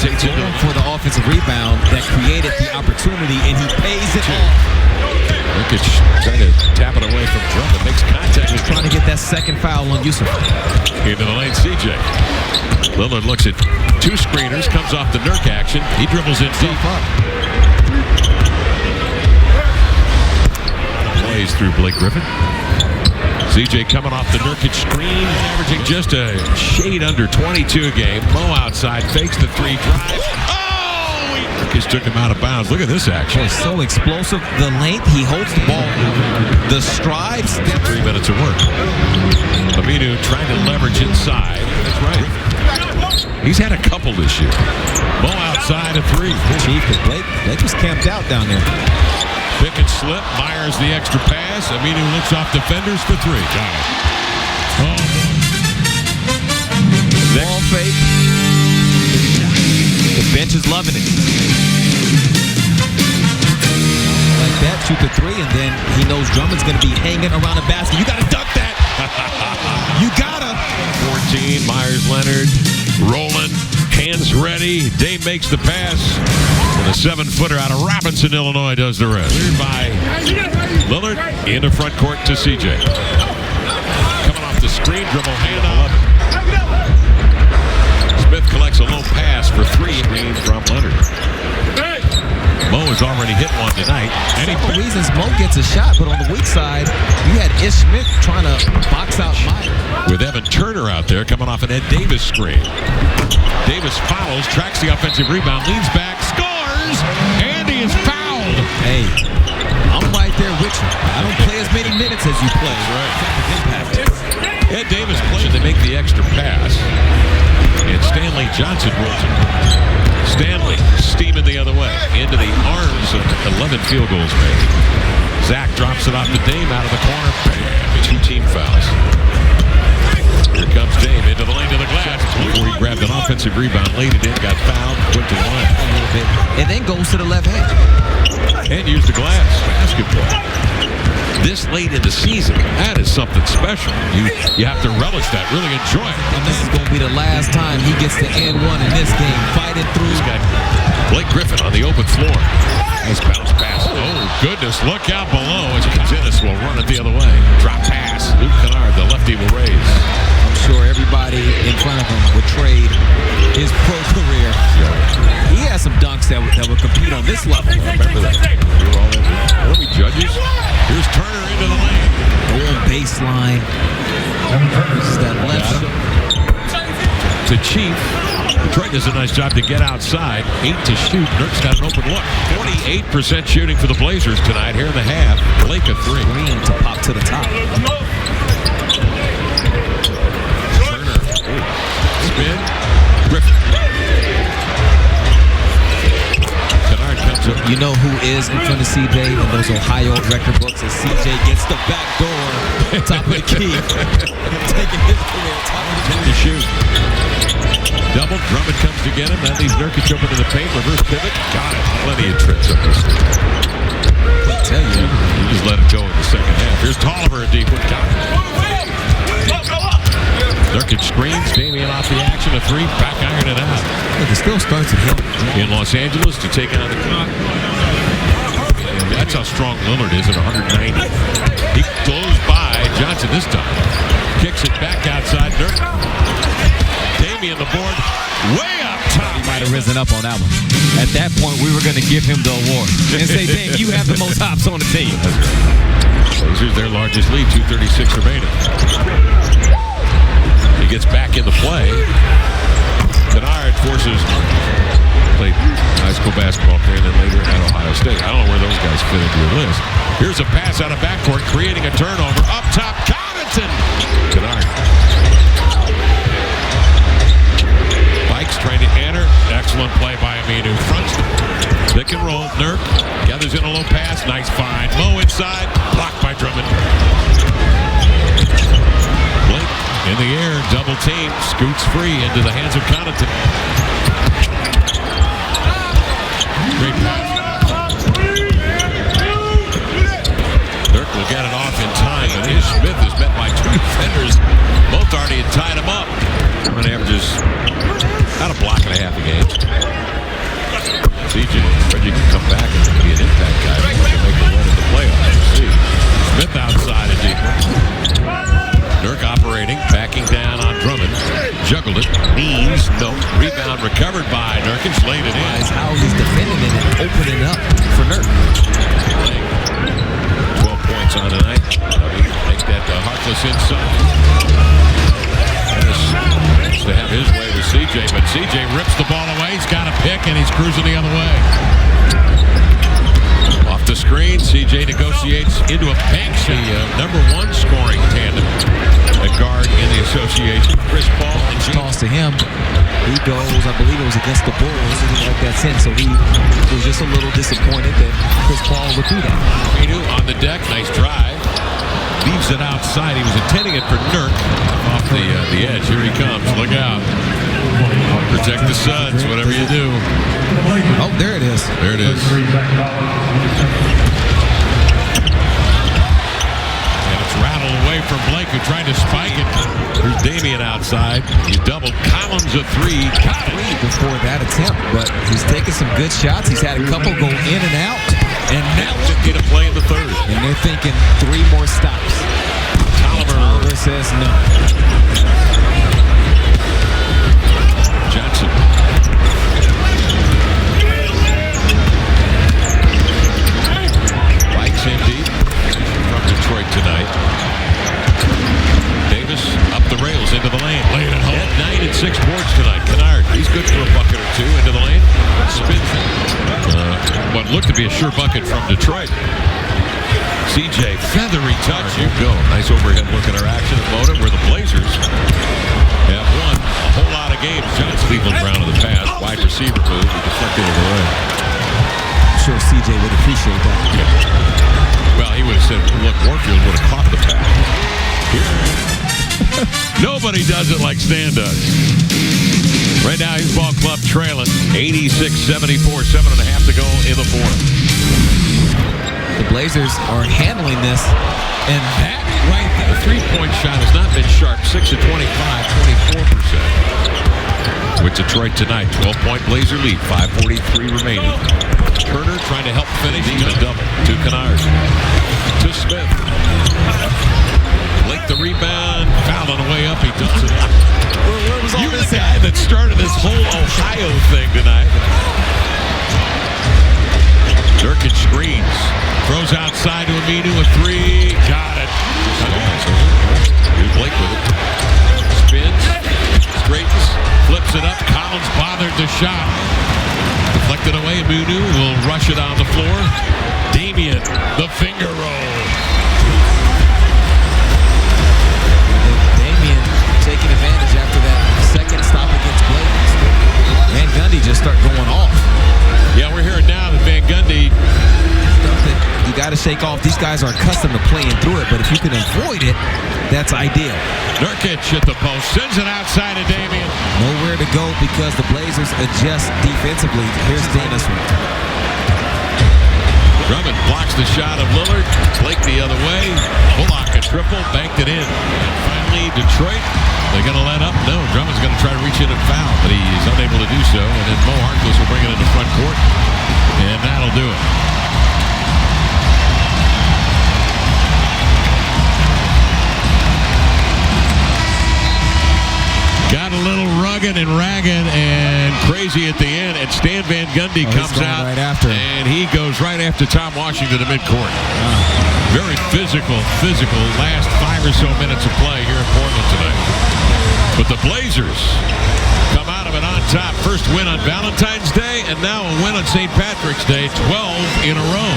rotates into for the offensive rebound that created the opportunity, and he pays it off. Nurkic trying to tap it away from Drummond. Makes contact. He's trying to get that second foul on Yusuf. Into the lane, CJ. Lillard looks at two screeners, comes off the Nurk action. He dribbles in deep. Plays through Blake Griffin. CJ coming off the Nurkic screen, averaging just a shade under 22 a game. Mo outside, fakes the three, drives. Oh! Nurkic took him out of bounds. Look at this action. Oh, so explosive. The length, he holds the ball. The strides. 3 minutes of work. Aminu trying to leverage inside. That's right. He's had a couple this year. Mo outside a three. Chief, because Blake was camped out down there. Pick and slip. Myers the extra pass. Aminu looks off defenders for three. Got it. Oh, ball fake. The bench is loving it. Like that, shoot the three, and then he knows Drummond's going to be hanging around the basket. You got to duck that. You got to. 14. Myers Leonard rolling. Hands ready. Dame makes the pass. And a 7-footer out of Robinson, Illinois does the rest. Cleared by Lillard into front court to CJ. Coming off the screen, dribble, hand on. Smith collects a low pass for three. Screen from Leonard. Mo has already hit one tonight. Several reasons Mo gets a shot, but on the weak side, you had Ish Smith trying to box out Myers. With Evan Turner out there coming off an Ed Davis screen. Davis fouls, tracks the offensive rebound, leans back, scores, and he is fouled. Hey, I'm right there with you. I don't play as many minutes as you play. Right. Ed Davis plays. They make the extra pass, and Stanley Johnson rolls it. Stanley steaming the other way into the arms of 11 field goals made. Zach drops it off to Dame out of the corner. Bam, 2 team fouls. Here comes Dame into the lane to the glass. Before he grabbed an offensive rebound, laid it in, got fouled, went to the line a little bit, and then goes to the left hand and used the glass basketball. This late in the season, that is something special. You have to relish that, really enjoy it. And this is going to be the last time he gets to end one in this game, fighting through. This guy, Blake Griffin on the open floor. Nice bounce pass. Oh, goodness, look out below as Dennis will run it the other way. Drop pass. Luke Kennard, the lefty, will raise. I'm sure everybody in front of him would trade his pro career. He has some dunks that would compete on this level. Remember that. You're all over. Are we judges? Here's Turner into the lane. Going baseline. This is that left. To Chief. Detroit does a nice job to get outside. 8 to shoot. Nurk's got an open look. 48% shooting for the Blazers tonight here in the half. Blake a three. Green to pop to the top. Turner. Spin. Griffin. Kennard comes up. You know who is in front of CJ in those Ohio record books? As CJ gets the back door, top of the key, taking his career top of the key to shoot. Double. Drummond comes to get him. That leaves Nurkic open to the paint. Reverse pivot. Got it. Plenty of tricks up this thing. I tell you, he just let it go in the second half. Here's Tolliver, a deep one. Got it. Nurkic screens. Damian off the action. A three. Back iron it out. Look, it still starts at him. In Los Angeles to take on the clock. That's how strong Lillard is at 190. He blows by Johnson this time. Kicks it back outside. Nurkic. Damian the board way up top. He might have risen up on that one. At that point, we were going to give him the award and say, Dame, you have the most hops on the team. Blazers their largest lead, 2:36 remaining. He gets back into play. Kennard forces played high school basketball there and then later at Ohio State. I don't know where those guys fit into your list. Here's a pass out of backcourt, creating a turnover. Up top, Connaughton. Kennard. Bikes trying to enter. Excellent play by Aminu. Fronts. Pick and roll. Nurk gathers in a low pass. Nice find. Mo inside. Blocked by Drummond. Blake in the air. Double team. Scoots free into the hands of Connaughton. Great pass. Nurk will get it off in time. And Ish Smith is met by 2 defenders. Both already had tied him up. Drummond averages about a block and a half a game. circled it. Knees, no. Rebound recovered by Nurkic. Laid it in. How he's defending it and opening up for Nurk. 12 points on tonight. Make that Harkless inside. Dennis to have his way with CJ, but CJ rips the ball away. He's got a pick, and he's cruising the other way. Off the screen, CJ negotiates into a bank shot. The #1 scoring tandem at guard in the association. Chris Paul and Toss to him. He goes, I believe it was against the Bulls. He didn't like that sense, so he was just a little disappointed that Chris Paul would do that. Minu on the deck, nice drive. Leaves it outside. He was intending it for Nurk off the edge. Here he comes. Look out. Protect the Suns, whatever you do. Oh, there it is. There it is. And it's rattled away from Blake, who tried to spike it. Here's Damian outside. He's doubled. Collins a three. Got it. Before that attempt, but he's taking some good shots. He's had a couple go in and out. And now to get a play in the third. And they're thinking 3 more stops. Tolliver says no. Johnson. Likes in deep from Detroit tonight. Davis up the rails into the lane. Laying it home. 9 and 6 boards tonight. Kennard, he's good for a bucket or two into the lane. Spins. What looked to be a sure bucket from Detroit. CJ, feathery touch. Here you go. Nice overhead look at our action at Moda, where the Blazers have won a whole lot of games. John Cleveland Brown of the pass. Wide receiver move. He deflected it away. I'm sure CJ would appreciate that. Well, he would have said, look, Warfield would have caught the pass. Here. Nobody does it like Stan does. Right now, his ball club trailing 86-74, 7.5 to go in the fourth. The Blazers are handling this, and that right there, three-point shot has not been sharp. 6 of 25, 24%. With Detroit tonight, 12-point Blazer lead, 5:43 remaining. Turner trying to help finish. He's a double to Kennard. To Smith. Blake the rebound, fouled on the way up. He dumps it. where was all You're this the guy that started this whole Ohio thing tonight. Nurkic screens. Throws outside to Aminu, a three. Got it. Here's Blake with it. Spins. Straightens. Flips it up. Collins bothered the shot. Deflected away. Aminu will rush it on the floor. Damian, the finger roll. Damian taking advantage after that second stop against Blake. Van Gundy just start going off. Yeah, we're hearing now that Van Gundy. You got to shake off. These guys are accustomed to playing through it, but if you can avoid it, that's ideal. Nurkic at the post. Sends it outside to Damian. Nowhere to go because the Blazers adjust defensively. Here's Dennis. Drummond blocks the shot of Lillard. Blake the other way. Bullock a triple. Banked it in. And finally, Detroit. They're going to let up? No. Drummond's going to try to reach in and foul, but he's unable to do so. And then Mo Harkless will bring it into front court. And that'll do it. Got a little rugged and ragged and crazy at the end, and Stan Van Gundy comes out right after. and he goes right after Tom Washington to midcourt. Very physical last 5 or so minutes of play here in Portland tonight. But the Blazers come out of it on top. First win on Valentine's Day, and now a win on St. Patrick's Day, 12 in a row.